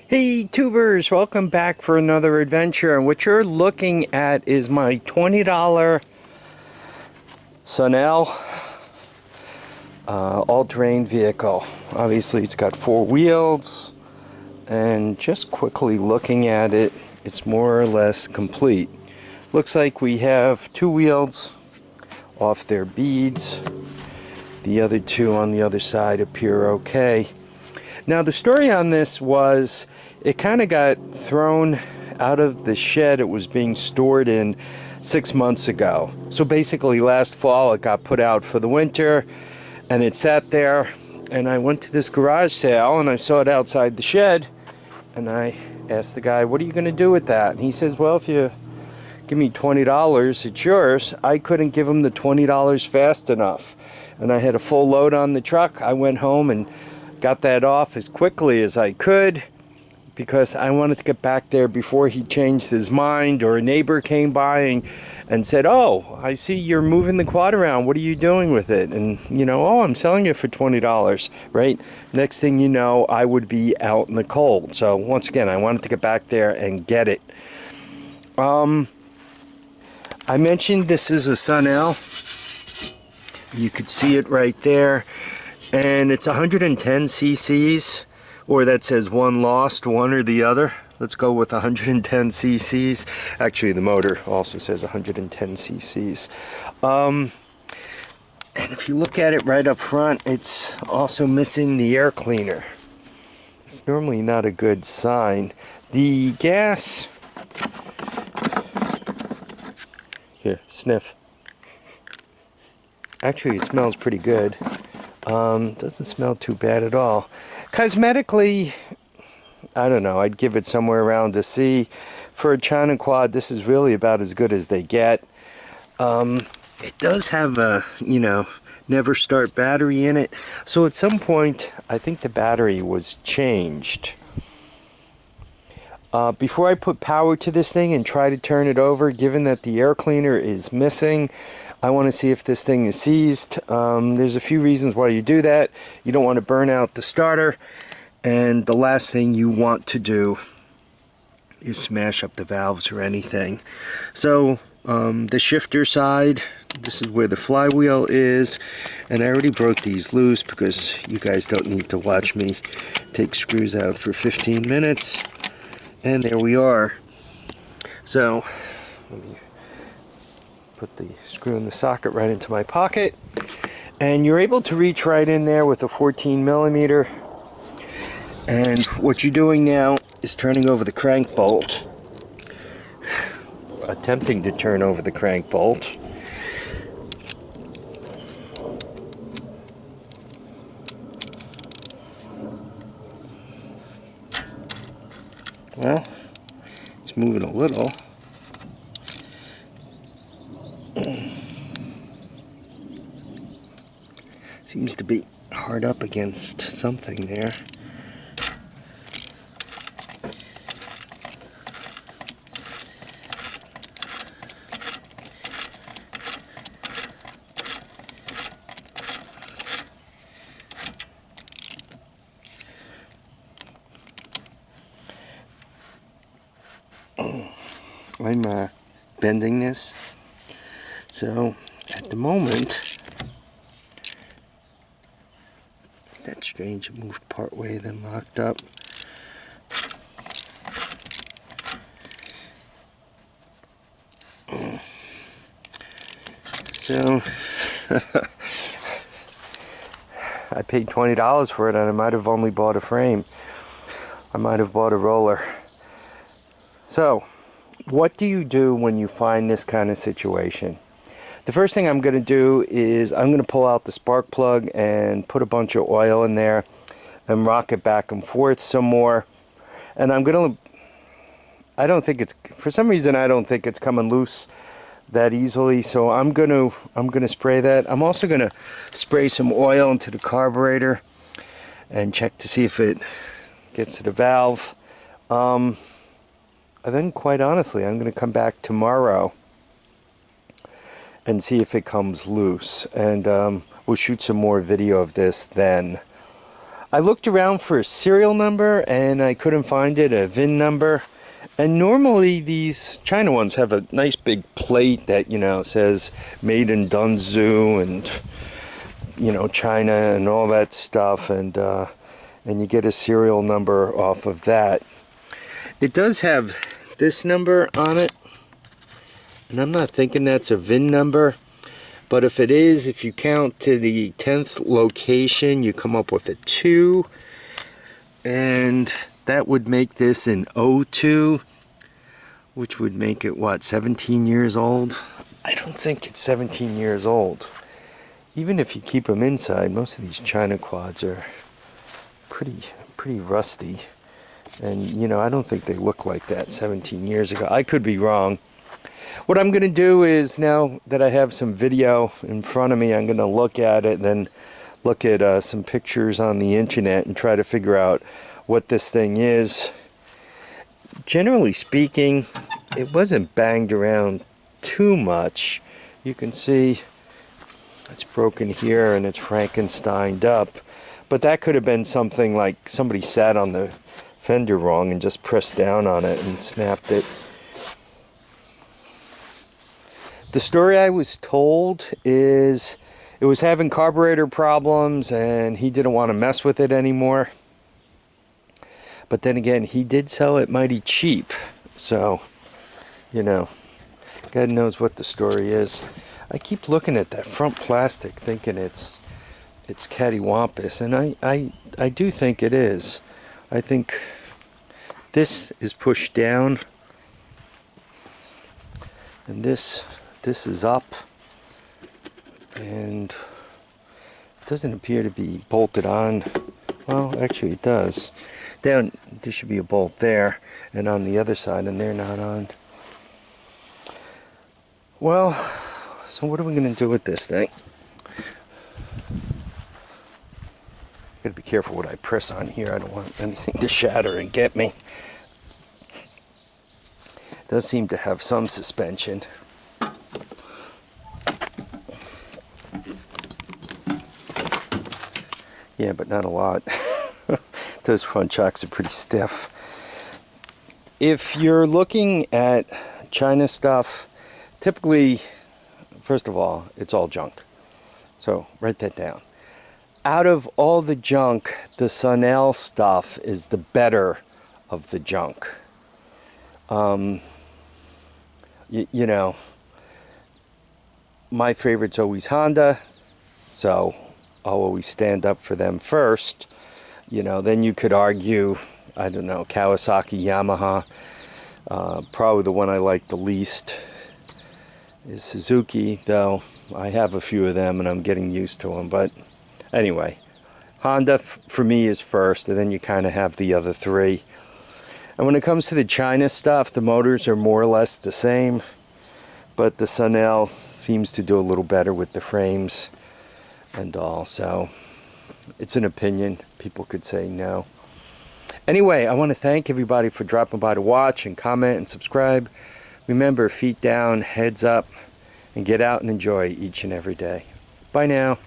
Hey tubers, welcome back for another adventure, and what you're looking at is my $20 Sunl all-terrain vehicle. Obviously it's got four wheels, and just quickly looking at it, it's more or less complete. Looks like we have two wheels off their beads. The other two on the other side appear okay. Now the story on this was it kind of got thrown out of the shed it was being stored in 6 months ago. So basically last fall it got put out for the winter and it sat there, and I went to this garage sale and I saw it outside the shed, and I asked the guy, what are you going to do with that? And he says, well, if you give me $20 it's yours. I couldn't give him the $20 fast enough, and I had a full load on the truck. I went home and got that off as quickly as I could because I wanted to get back there before he changed his mind, or a neighbor came by and said, oh, I see you're moving the quad around, what are you doing with it? And oh, I'm selling it for $20, right? Next thing you know, I would be out in the cold. So once again, I wanted to get back there and get it. I mentioned this is a Sunl. You could see it right there, and it's 110 cc's, or that says one lost, one or the other. Let's go with 110 cc's. Actually, the motor also says 110 cc's. And if you look at it right up front, it's also missing the air cleaner. It's normally not a good sign. The gas... Here, sniff. Actually, it smells pretty good. Doesn't smell too bad at all. Cosmetically, I don't know, I'd give it somewhere around a C. For a China quad, this is really about as good as they get. It does have a, never start battery in it. So at some point, I think the battery was changed. Before I put power to this thing and try to turn it over, given that the air cleaner is missing, I want to see if this thing is seized. There's a few reasons why you do that. You don't want to burn out the starter, and the last thing you want to do is smash up the valves or anything. So the shifter side, this is where the flywheel is, and I already broke these loose because you guys don't need to watch me take screws out for 15 minutes. And there we are. So let me put the screw in the socket right into my pocket, and you're able to reach right in there with a 14mm. And what you're doing now is turning over the crank bolt, attempting to turn over the crank bolt. Well, it's moving a little. Seems to be hard up against something there. I'm bending this, so at the moment, that's strange, it moved part way then locked up. So I paid $20 for it, and I might have only bought a frame. I might have bought a roller. So what do you do when you find this kind of situation? The first thing I'm going to do is I'm going to pull out the spark plug and put a bunch of oil in there and rock it back and forth some more. And I'm going to, for some reason I don't think it's coming loose that easily, so I'm going to spray that. I'm also going to spray some oil into the carburetor and check to see if it gets to the valve. And then, quite honestly, I'm going to come back tomorrow and see if it comes loose. And we'll shoot some more video of this then. I looked around for a serial number and I couldn't find it, a VIN number. And normally these China ones have a nice big plate that, you know, says made in Dunzu and, you know, China and all that stuff, and you get a serial number off of that. It does have this number on it, and I'm not thinking that's a VIN number, but if it is, if you count to the 10th location, you come up with a 2, and that would make this an O2, which would make it, what, 17 years old? I don't think it's 17 years old. Even if you keep them inside, most of these China quads are pretty rusty. And, you know, I don't think they look like that 17 years ago. I could be wrong. What I'm going to do is, now that I have some video in front of me, I'm going to look at it and then look at some pictures on the internet and try to figure out what this thing is. Generally speaking, it wasn't banged around too much. You can see it's broken here and it's Frankensteined up, but that could have been something like somebody sat on the fender wrong and just pressed down on it and snapped it. The story I was told is it was having carburetor problems and he didn't want to mess with it anymore. But then again, he did sell it mighty cheap, so, you know, God knows what the story is. I keep looking at that front plastic thinking it's cattywampus, and I do think it is. I think this is pushed down and this is up, and it doesn't appear to be bolted on. Well, actually it does. Down, there should be a bolt there and on the other side, and they're not on. Well, so what are we going to do with this thing? Gotta be careful what I press on here. I don't want anything to shatter and get me. It does seem to have some suspension. Yeah, but not a lot. Those front shocks are pretty stiff. If you're looking at China stuff, typically, first of all, it's all junk. So write that down. Out of all the junk, the Sunl stuff is the better of the junk. You know, my favorite's always Honda, so I'll always stand up for them first. You know, then you could argue, I don't know, Kawasaki, Yamaha. Probably the one I like the least is Suzuki, though I have a few of them and I'm getting used to them. But anyway, Honda for me is first, and then you kind of have the other three. And when it comes to the China stuff, the motors are more or less the same, but the Sunl seems to do a little better with the frames and all. So it's an opinion. People could say no. Anyway, I want to thank everybody for dropping by to watch and comment and subscribe. Remember, feet down, heads up, and get out and enjoy each and every day. Bye now.